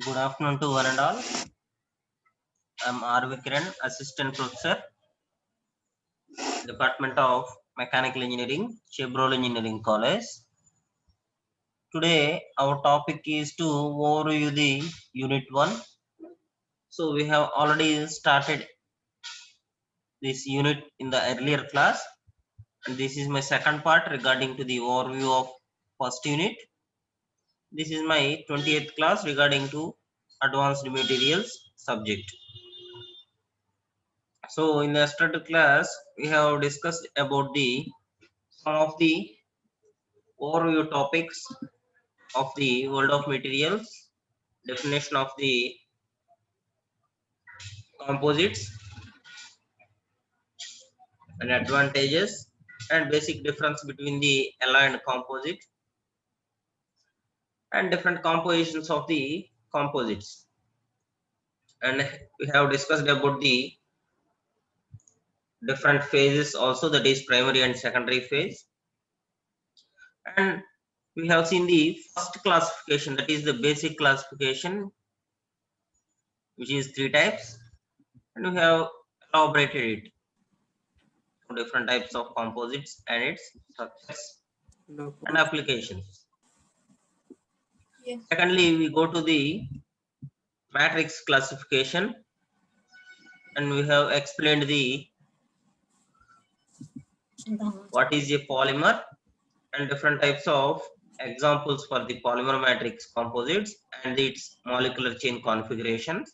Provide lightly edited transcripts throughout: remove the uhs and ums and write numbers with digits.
Good afternoon to one and all. I'm R.V. Kiran, Assistant Professor, Department of Mechanical Engineering, Chevrolet Engineering College. Today, our topic is to overview the Unit 1. So, we have already started this unit in the earlier class, and this is my second part regarding to the overview of first unit. This is my 20th class regarding to advanced materials subject. So in the yesterday class, we have discussed about the some of the overview topics of the world of materials, definition of the composites and advantages, and basic difference between the alloy and composite, and different compositions of the composites. And we have discussed about the different phases also, that is primary and secondary phase. And we have seen the first classification, that is the basic classification, which is 3 types, and we have elaborated it to different types of composites and its structures and applications. Yes. Secondly, we go to the matrix classification, and we have explained the what is a polymer and different types of examples for the polymer matrix composites and its molecular chain configurations,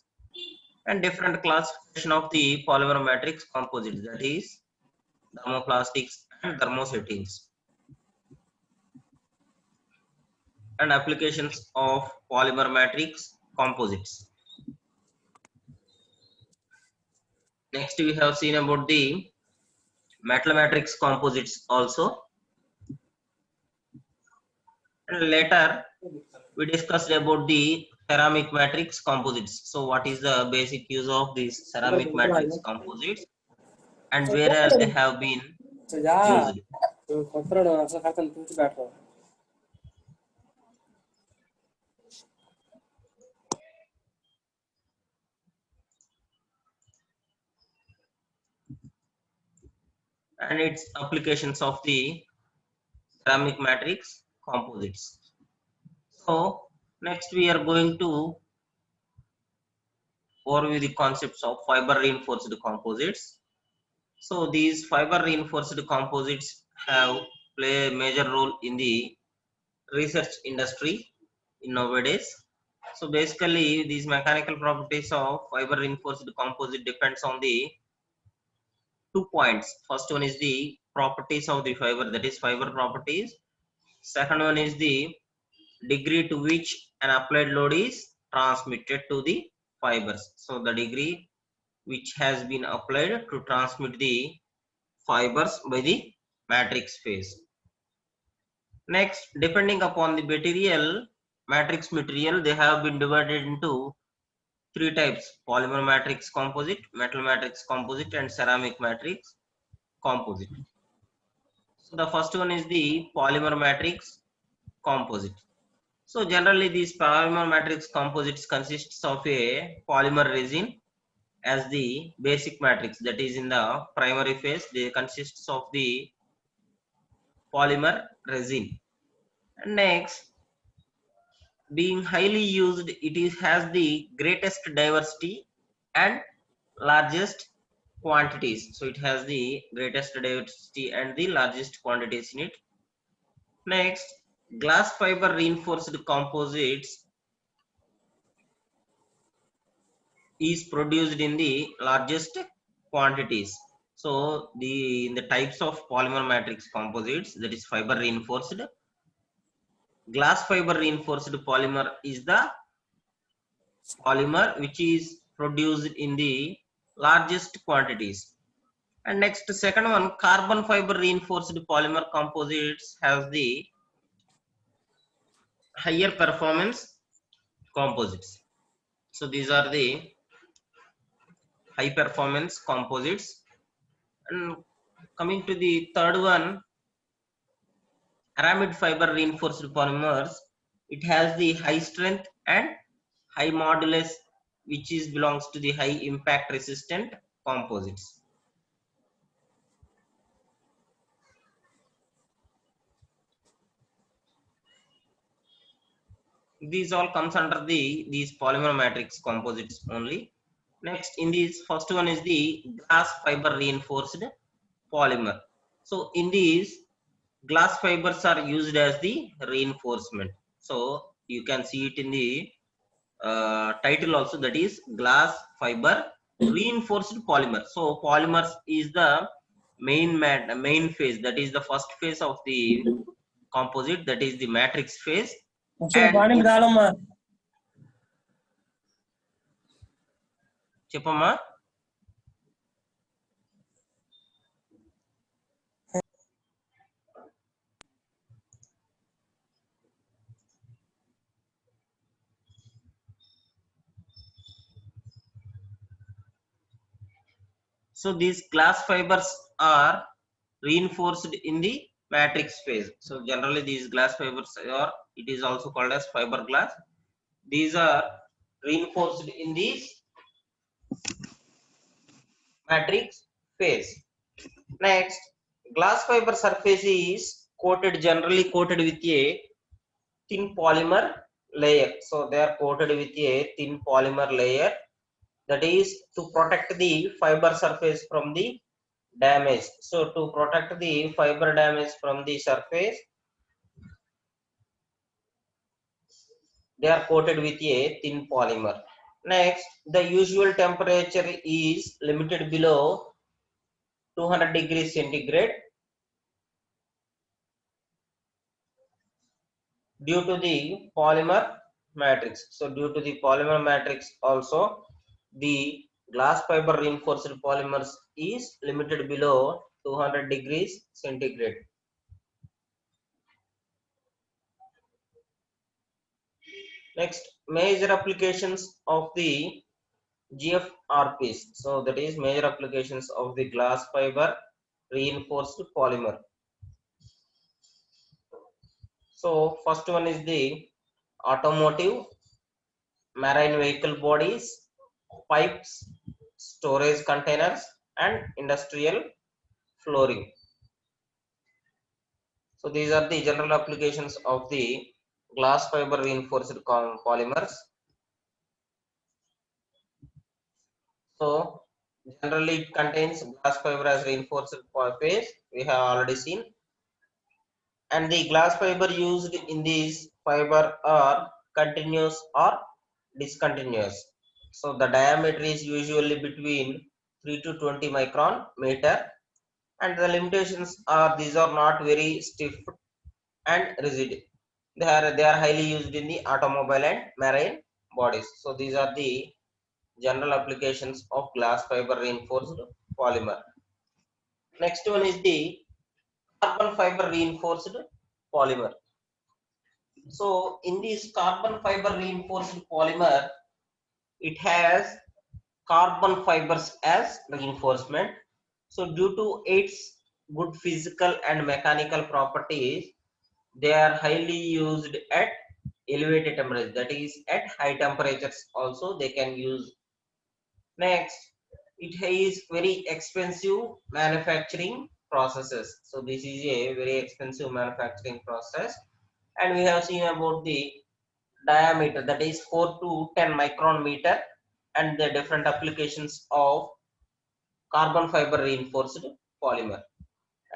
and different classification of the polymer matrix composites, that is thermoplastics and thermosettings, and applications of polymer matrix composites. Next, we have seen about the metal matrix composites also, and later we discussed about the ceramic matrix composites. So what is the basic use of these ceramic matrix composites and where they have been used? And its applications of the ceramic matrix composites. So next we are going to overview the concepts of fiber reinforced composites. So these fiber reinforced composites have play a major role in the research industry in nowadays. So basically these mechanical properties of fiber reinforced composite depends on the 2 points. First one is the properties of the fiber, that is fiber properties. Second one is the degree to which an applied load is transmitted to the fibers. So the degree which has been applied to transmit the fibers by the matrix phase. Next, depending upon the material, matrix material, they have been divided into 3 types: polymer matrix composite, metal matrix composite, and ceramic matrix composite. So the first one is the polymer matrix composite. So generally these polymer matrix composites consists of a polymer resin as the basic matrix, that is in the primary phase they consists of the polymer resin. And next, being highly used, has the greatest diversity and largest quantities. So it has the greatest diversity and the largest quantities in it. Next, glass fiber reinforced composites is produced in the largest quantities. So the types of polymer matrix composites, that is fiber reinforced, glass fiber reinforced polymer is the polymer which is produced in the largest quantities. And next, second one, carbon fiber reinforced polymer composites has the higher performance composites. So these are the high performance composites. And coming to the third one, aramid fiber reinforced polymers, it has the high strength and high modulus, which is belongs to the high impact resistant composites. These all comes under these polymer matrix composites only. Next, in this first one is the glass fiber reinforced polymer. So in these, glass fibers are used as the reinforcement. So you can see it in the title also, that is glass fiber reinforced polymer. So polymers is the main phase, that is the first phase of the composite, that is the matrix phase. And చెప్పమ్మా. So these glass fibers are reinforced in the matrix phase. So generally these glass fibers are, it is also called as fiberglass. These are reinforced in this matrix phase. Next, glass fiber surface is generally coated with a thin polymer layer. So they are coated with a thin polymer layer, that is to protect the fiber surface from the damage. So to protect the fiber damage from the surface, they are coated with a thin polymer. Next, the usual temperature is limited below 200 degrees centigrade due to the polymer matrix. So due to the polymer matrix also, the glass fiber reinforced polymers is limited below 200 degrees centigrade. Next, major applications of the GFRPs. So that is major applications of the glass fiber reinforced polymer. So first one is the automotive, marine vehicle bodies, pipes, storage containers, and industrial flooring. So these are the general applications of the glass fiber reinforced polymers. So generally it contains glass fiber as reinforced phase, we have already seen. And the glass fiber used in these fiber are continuous or discontinuous. So the diameter is usually between 3 to 20 micron meter, and the limitations are these are not very stiff and rigid. They are highly used in the automobile and marine bodies. So these are the general applications of glass fiber reinforced polymer. Next one is the carbon fiber reinforced polymer. So in this carbon fiber reinforced polymer, it has carbon fibers as reinforcement. So due to its good physical and mechanical properties, they are highly used at elevated temperatures, that is at high temperatures also they can use. Next, it is very expensive manufacturing processes. So this is a very expensive manufacturing process, and we have seen about the diameter, that is 4 to 10 micron meter, and the different applications of carbon fiber reinforced polymer.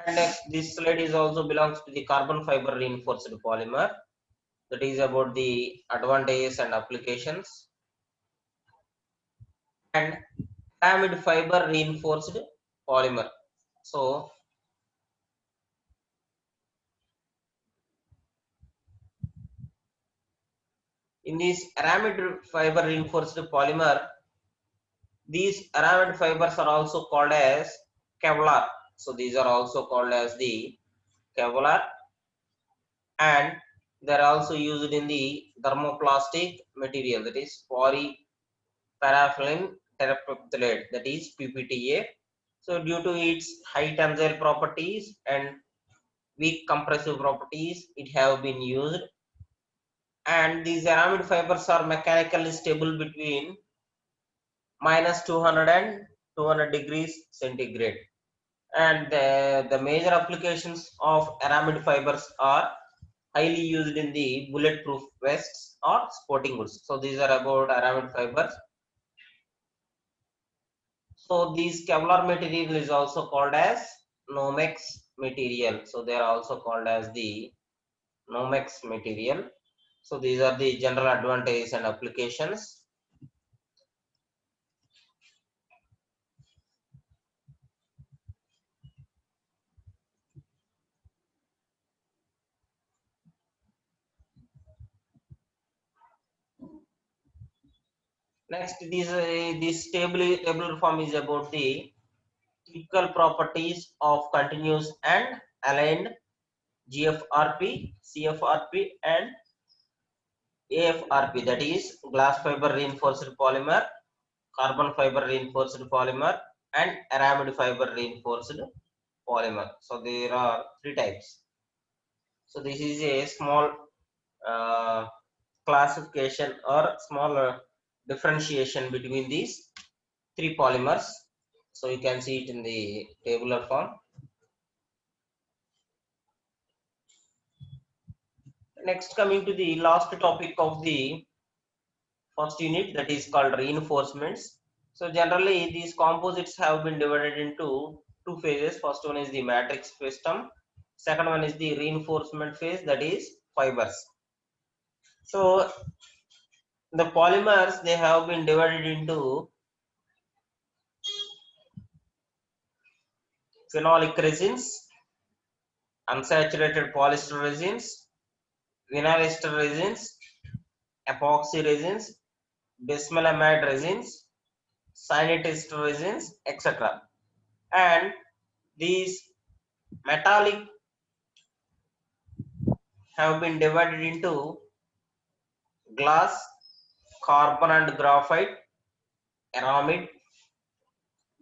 And next, this slide is also belongs to the carbon fiber reinforced polymer, that is about the advantages and applications. And amide fiber reinforced polymer. So in this aramid fiber reinforced polymer, these aramid fibers are also called as Kevlar. So these are also called as the Kevlar, and they are also used in the thermoplastic material, that is polyparaffin terephthalate, that is PPTA. So due to its high tensile properties and weak compressive properties, it have been used. and these aramid fibers are mechanically stable between minus 200 and 200 degrees centigrade. And the major applications of aramid fibers are highly used in the bulletproof vests or sporting goods. So these are about aramid fibers. So these Kevlar material is also called as Nomex material. So they are also called as the Nomex material. So these are the general advantages and applications. Next, this tabular form is about the typical properties of continuous and aligned GFRP, CFRP, and AFRP, that is glass fiber reinforced polymer, carbon fiber reinforced polymer, and aramid fiber reinforced polymer. So there are three types. So this is a small uh, classification or small differentiation between these three polymers. So you can see it in the tabular form. Next, coming to the last topic of the first unit, that is called reinforcements. So generally these composites have been divided into two phases. First one is the matrix system. Second one is the reinforcement phase, that is fibers. So the polymers, they have been divided into phenolic resins, unsaturated polyester resins, vinyl ester resins, epoxy resins, bismillamide resins, cyanide ester resins, etc. And these metallic have been divided into glass, carbon and graphite, aramid,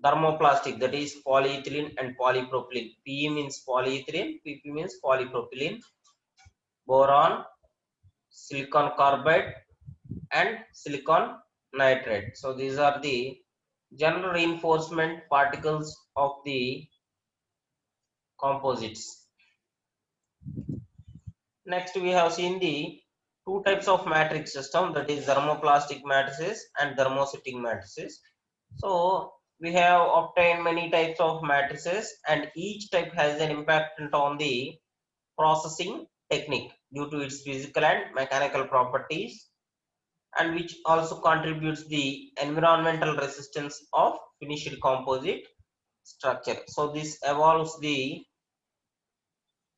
thermoplastic, that is polyethylene and polypropylene. PE means polyethylene, PP means polypropylene, boron, silicon carbide, and silicon nitride. So these are the general reinforcement particles of the composites. Next, we have seen the two types of matrix system, that is thermoplastic matrices and thermosetting matrices. So we have obtained many types of matrices, and each type has an impact on the processing technique due to its physical and mechanical properties, and which also contributes the environmental resistance of finished composite structure. So this evolves the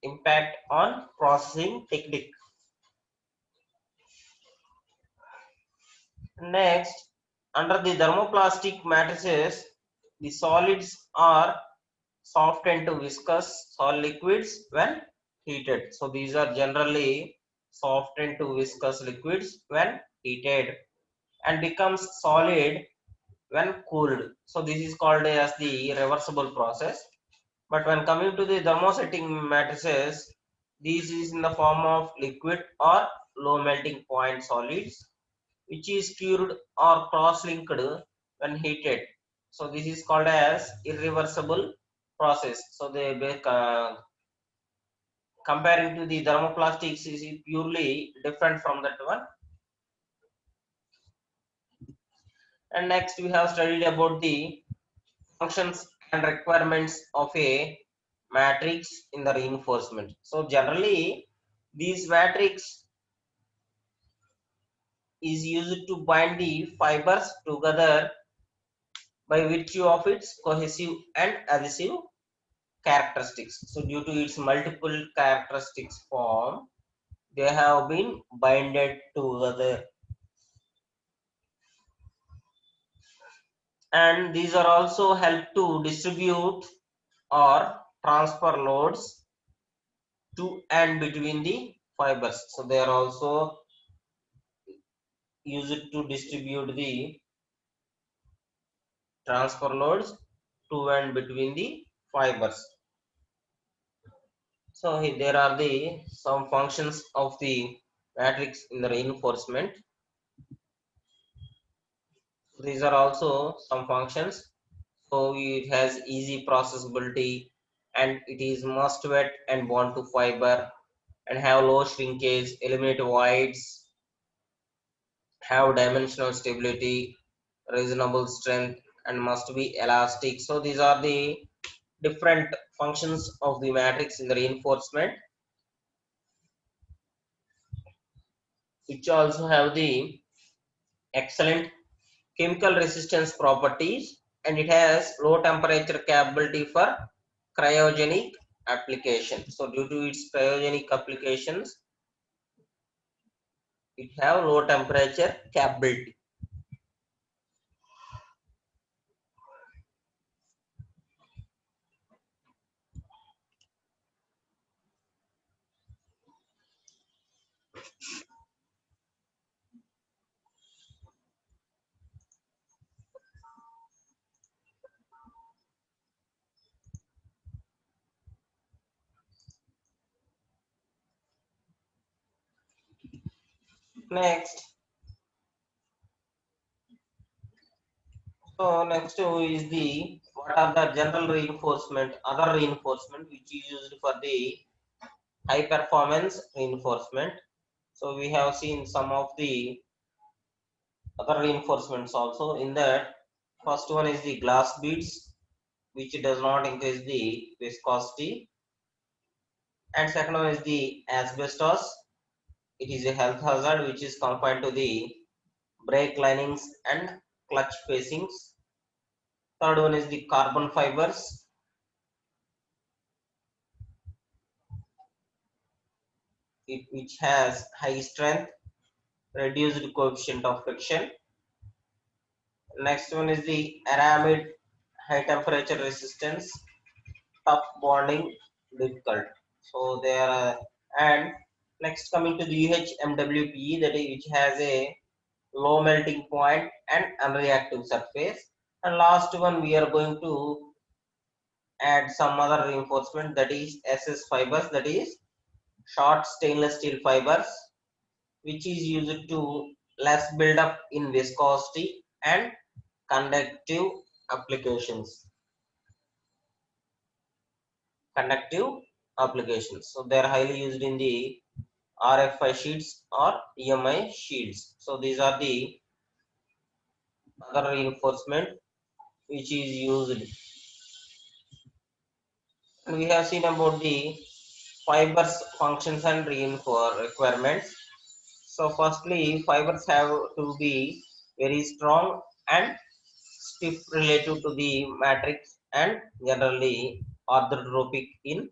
impact on processing technique. Next, under the thermoplastic matrices, the solids are softened to viscous solid liquids when heated. So these are generally softened to viscous liquids when heated and becomes solid when cooled. So this is called as the reversible process. But when coming to the thermosetting matrices, this is in the form of liquid or low melting point solids, which is cured or cross-linked when heated. So this is called as irreversible process. So they comparing to the thermoplastics is purely different from that one. And next we have studied about the functions and requirements of a matrix in the reinforcement. So generally these matrix is used to bind the fibers together by virtue of its cohesive and adhesive characteristics. So due to its multiple characteristics form, they have been binded together, and these are also help to distribute or transfer loads to and between the fibers. So they are also used to distribute the transfer loads to and between the fibers. So there are the some functions of the matrix in the reinforcement. These are also some functions. So it has easy processability, and it is must wet and bond to fiber, and have low shrinkage, eliminate voids, have dimensional stability, reasonable strength, and must be elastic. So these are the different functions of the matrix in the reinforcement, which also have the excellent chemical resistance properties, and it has low temperature capability for cryogenic application. So due to its cryogenic applications, it have low temperature capability. Next, so next is the what are the general reinforcement, other reinforcement which is used for the high performance reinforcement. So we have seen some of the other reinforcements also. In that, first one is the glass beads, which does not increase the viscosity, and second one is the asbestos. It is a health hazard which is confined to the brake linings and clutch facings. Third one is the carbon fibers, which has high strength, reduced coefficient of friction. Next one is the aramid, high temperature resistance, tough bonding, difficult. So there are, and next coming to the UHMWPE, that is which has a low melting point and unreactive surface. And last one we are going to add some other reinforcement, that is SS fibers, that is short stainless steel fibers, which is used to less buildup in viscosity and conductive applications. Conductive applications. So they are highly used in the RFI sheets or EMI sheets. So these are the other reinforcement which is used. And we have seen about the fibers functions and requirements. So firstly, fibers have to be very strong and stiff relative to the matrix and generally orthotropic in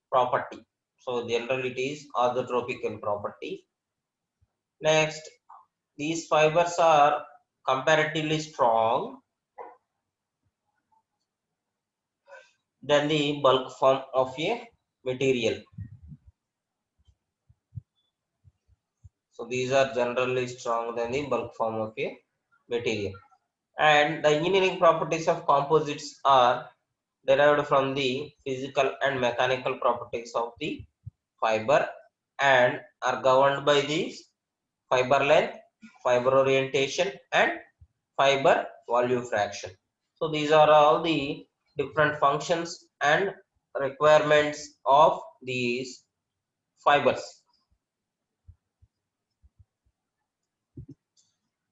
property. So generally it is orthotropic in property. Next, these fibers are comparatively strong than the bulk form of a material. So these are generally strong than the bulk form of a material. And the engineering properties of composites are derived from the physical and mechanical properties of the fiber and are governed by these fiber length, fiber orientation, and fiber volume fraction. So these are all the different functions and requirements of these fibers.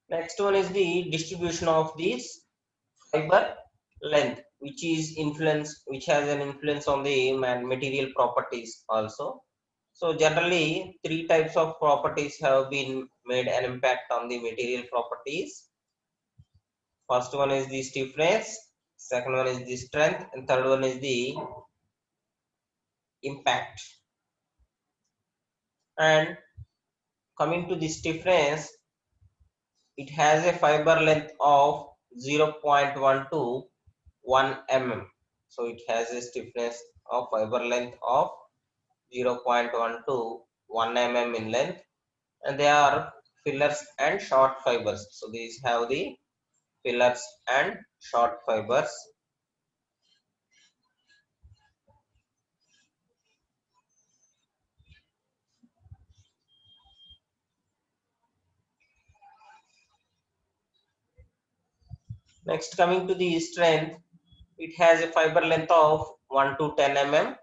Next one is the distribution of these fiber length, which is influence, which has an influence on the material properties also. So generally, three types of properties have been made an impact on the material properties. First one is the stiffness, second one is the strength, and third one is the impact. And coming to the stiffness, it has a fiber length of 0.1 to 1 mm. So it has a stiffness of fiber length of 0.1 to 1 mm in length, and they are fillers and short fibers. So these have the fillers and short fibers. Next, coming to the strength, it has a fiber length of 1 to 10 mm,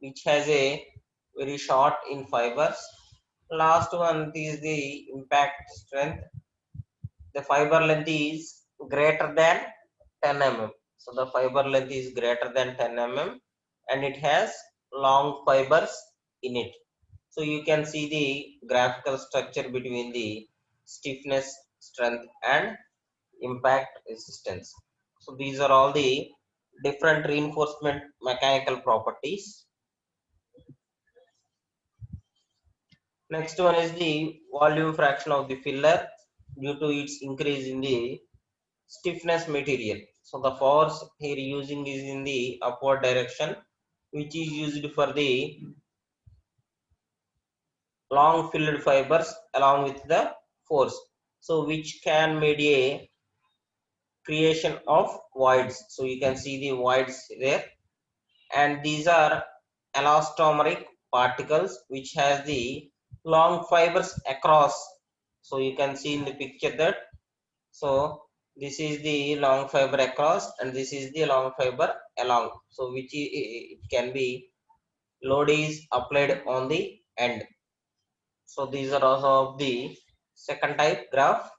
which has a very short in fibers. Last one is the impact strength. The fiber length is greater than 10 mm. So the fiber length is greater than 10 mm and it has long fibers in it. So you can see the graphical structure between the stiffness, strength and impact resistance. So these are all the different reinforcement mechanical properties. Next one is the volume fraction of the filler due to its increase in the stiffness material. So the force here using is in the upward direction, which is used for the long filled fibers along with the force. So which can mediate creation of voids. So you can see the voids there, and these are elastomeric particles which has the long fibers across. So you can see in the picture that, so this is the long fiber across and this is the long fiber along, so which it can be load is applied on the end. So these are also of the second type graph.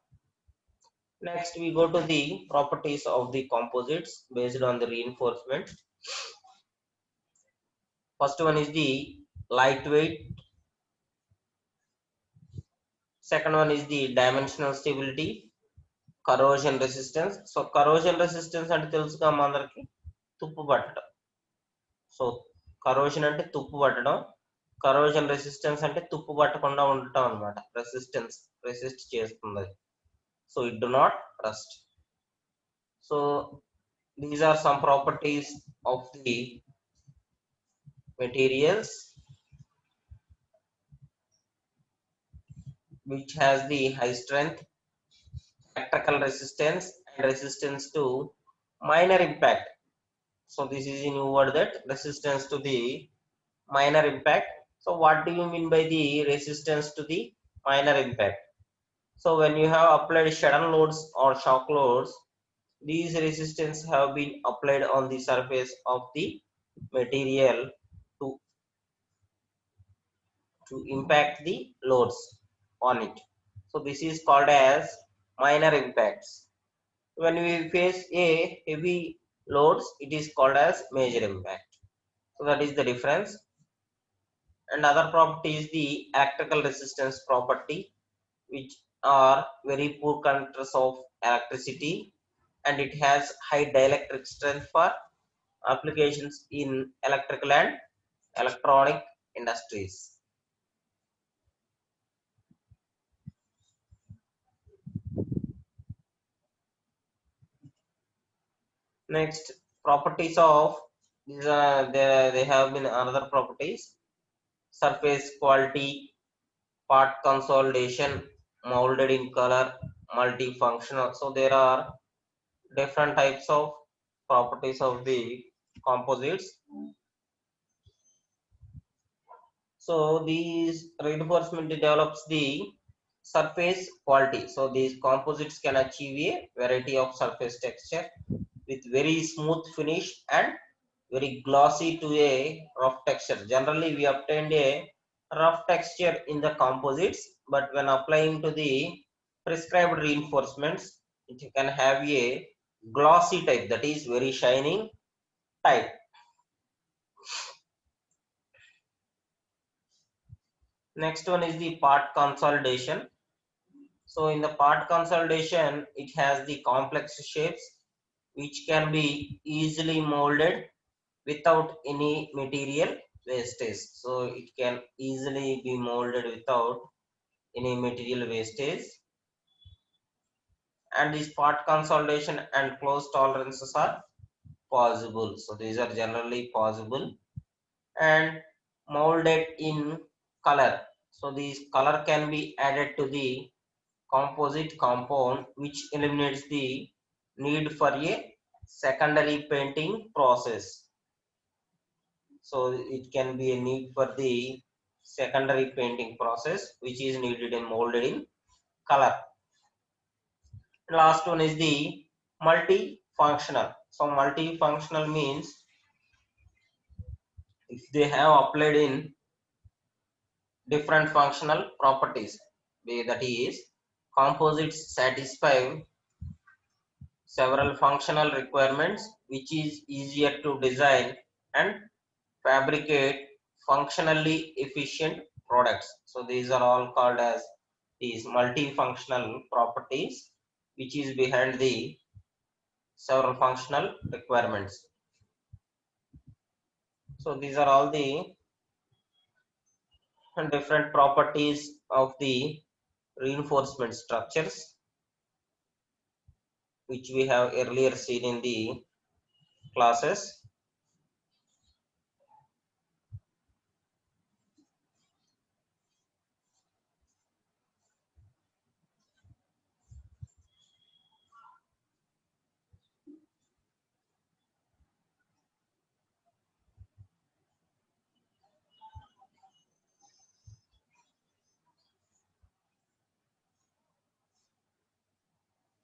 Next we go to the properties of the composites based on the reinforcement. First one is the lightweight, second one is the dimensional stability, corrosion resistance. So corrosion resistance అంటే తెలుసుగా అందరికి, తుప్పు పట్టడం. So corrosion అంటే తుప్పు పట్టడం, corrosion resistance అంటే తుప్పు పట్టకుండా ఉండటం అన్నమాట. రెసిస్టెన్స్ రెసిస్ట్ చేస్తుంది, so it do not rust. So these are some properties of the materials which has the high strength, electrical resistance and resistance to minor impact. So this is a new word, that resistance to the minor impact. So what do you mean by the resistance to the minor impact? So when you have applied sudden loads or shock loads, these resistance have been applied on the surface of the material to impact the loads on it. So this is called as minor impacts. When we face a heavy loads, it is called as major impact. So that is the difference. And other property is the electrical resistance property, which are very poor conductors of electricity, and it has high dielectric strength for applications in electrical and electronic industries. Next, properties of these are they have been another properties: surface quality, part consolidation, molded in color, multifunctional. So there are different types of properties of the composites. So these reinforcement develops the surface quality. So these composites can achieve a variety of surface texture with very smooth finish and very glossy to a rough texture. Generally we obtained a rough texture in the composites, but when applying to the prescribed reinforcements, it can have a glossy type, that is very shining type. Next one is the part consolidation. So in the part consolidation, it has the complex shapes which can be easily molded without any material wastage. So it can easily be molded without any material wastage. And this part consolidation and close tolerances are possible. So these are generally possible. And molded in color. So these color can be added to the composite compound, which eliminates the need for a secondary painting process. So it can be a need for the secondary painting process, which is needed and molded in color. Last one is the multifunctional. So multifunctional means if they have applied in different functional properties, that is, composites satisfy several functional requirements which is easier to design and fabricate functionally efficient products. So these are all called as these multifunctional properties which is behind the several functional requirements. So these are all the different properties of the reinforcement structures which we have earlier seen in the classes.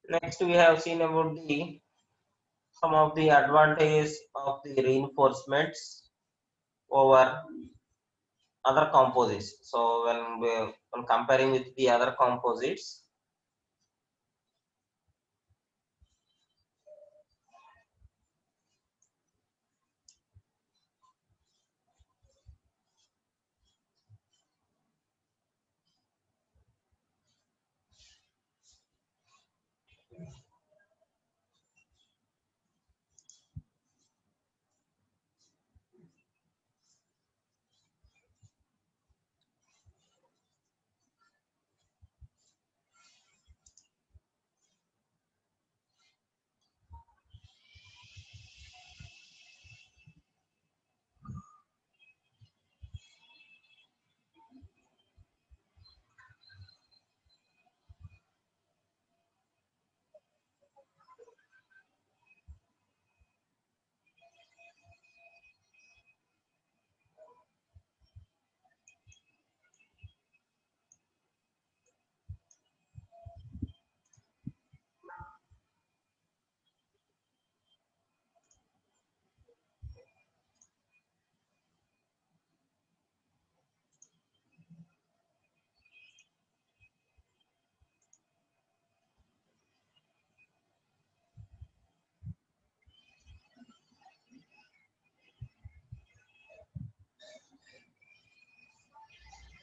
Next we have seen about the some of the advantages of the reinforcements over other composites. So when comparing with the other composites,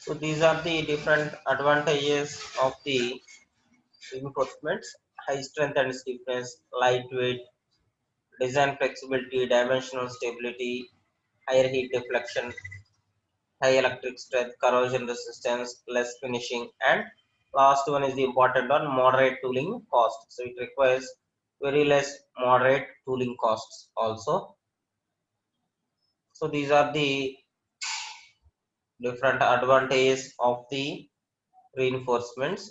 so these are the different advantages of the reinforcements: high strength and stiffness, lightweight, design flexibility, dimensional stability, higher heat deflection, high electric strength, corrosion resistance, less finishing, and last one is the important one, moderate tooling cost. So it requires very less moderate tooling costs also. So these are the different advantages of the reinforcements.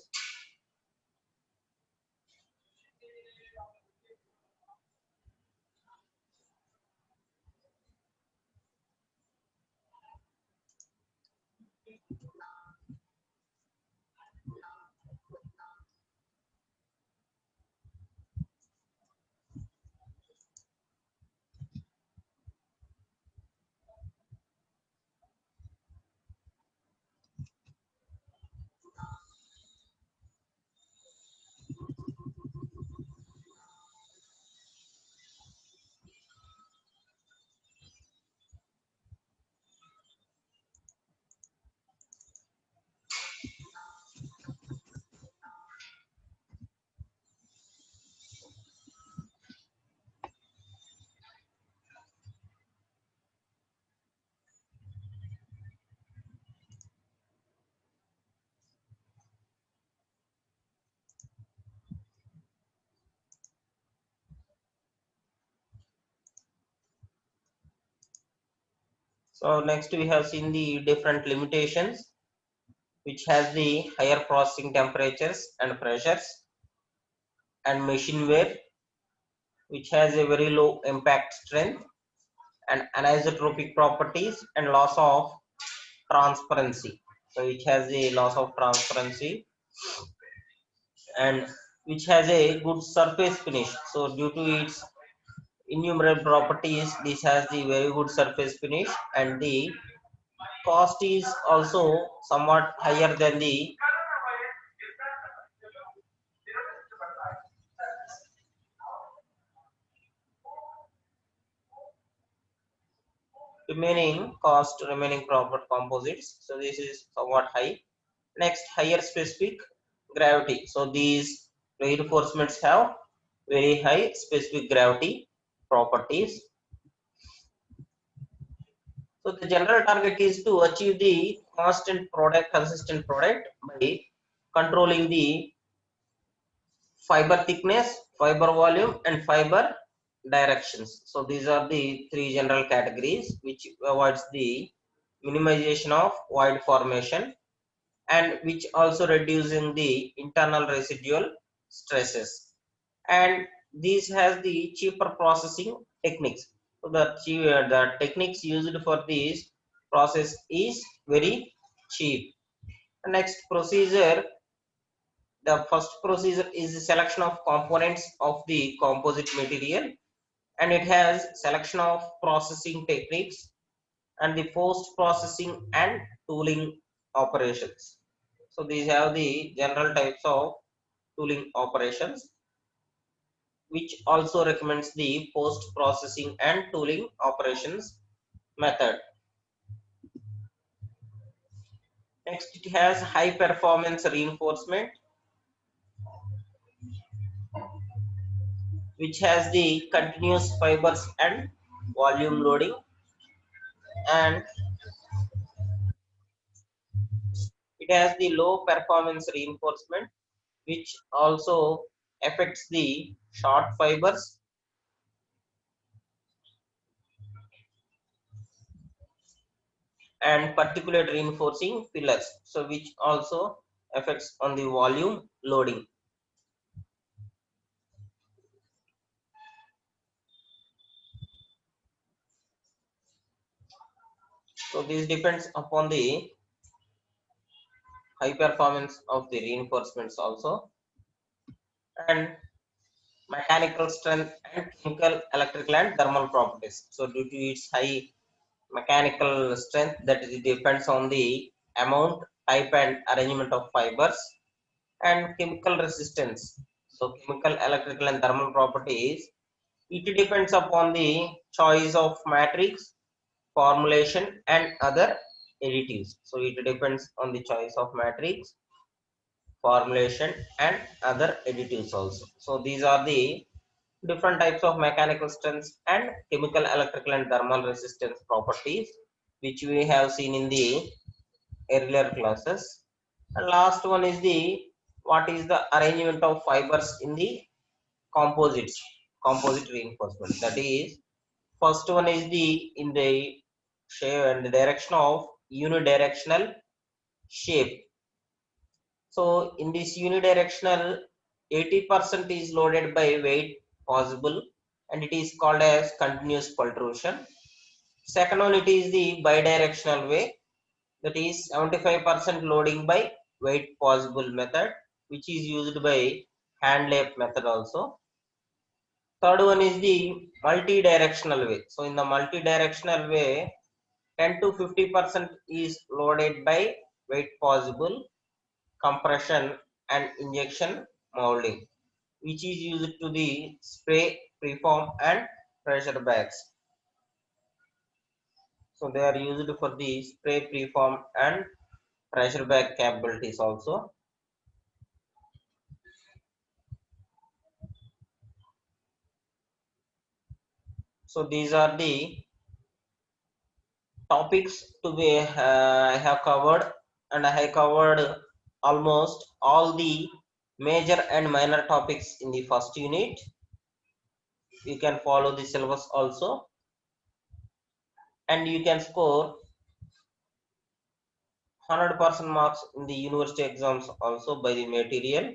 So next we have seen the different limitations which has the higher processing temperatures and pressures, and machine wear which has a very low impact strength, and anisotropic properties, and loss of transparency. So it has a loss of transparency, and which has a good surface finish. So due to its innumerable properties, this has the very good surface finish, and the cost is also somewhat higher than the remaining proper composites. So this is somewhat high. Next, higher specific gravity. So these reinforcements have very high specific gravity properties. So the general target is to achieve the consistent product by controlling the fiber thickness, fiber volume, and fiber directions. So these are the three general categories which avoids the minimization of void formation and which also reducing the internal residual stresses. And this has the cheaper processing techniques. So the techniques used for this process is very cheap. The next procedure, the first procedure is the selection of components of the composite material, and it has selection of processing techniques and the post processing and tooling operations. So these have the general types of tooling operations, which also recommends the post processing and tooling operations method. Next, it has high performance reinforcement, which has the continuous fibers and volume loading, and it has the low performance reinforcement, which also affects the short fibers and particulate reinforcing pillars, so which also affects on the volume loading. So this depends upon the high performance of the reinforcements also, and mechanical strength and chemical, electrical, and thermal properties. So due to its high mechanical strength, that it depends on the amount, type, and arrangement of fibers, and chemical resistance. So chemical, electrical, and thermal properties, it depends upon the choice of matrix, formulation, and other additives. So it depends on the choice of matrix, formulation, and other additives also. So these are the different types of mechanical strengths and chemical, electrical, and thermal resistance properties, which we have seen in the earlier classes. And last one is the what is the arrangement of fibers in the composite reinforcement. That is, first one is the in the shape and the direction of unidirectional shape. So in this unidirectional, 80% is loaded by weight possible, and it is called as continuous pultrusion. Second one, it is the bidirectional way, that is 75% loading by weight possible method, which is used by hand lathe method also. Third one is the multi-directional way. So in the multi-directional way, 10 to 50% is loaded by weight possible, compression, and injection molding, which is used to the spray, preform, and pressure bags. So they are used for the spray, preform, and pressure bag capabilities also. So these are the topics to be I have covered, and I have covered almost all the major and minor topics in the first unit. You can follow the syllabus also, and you can score 100% marks in the university exams also by the material.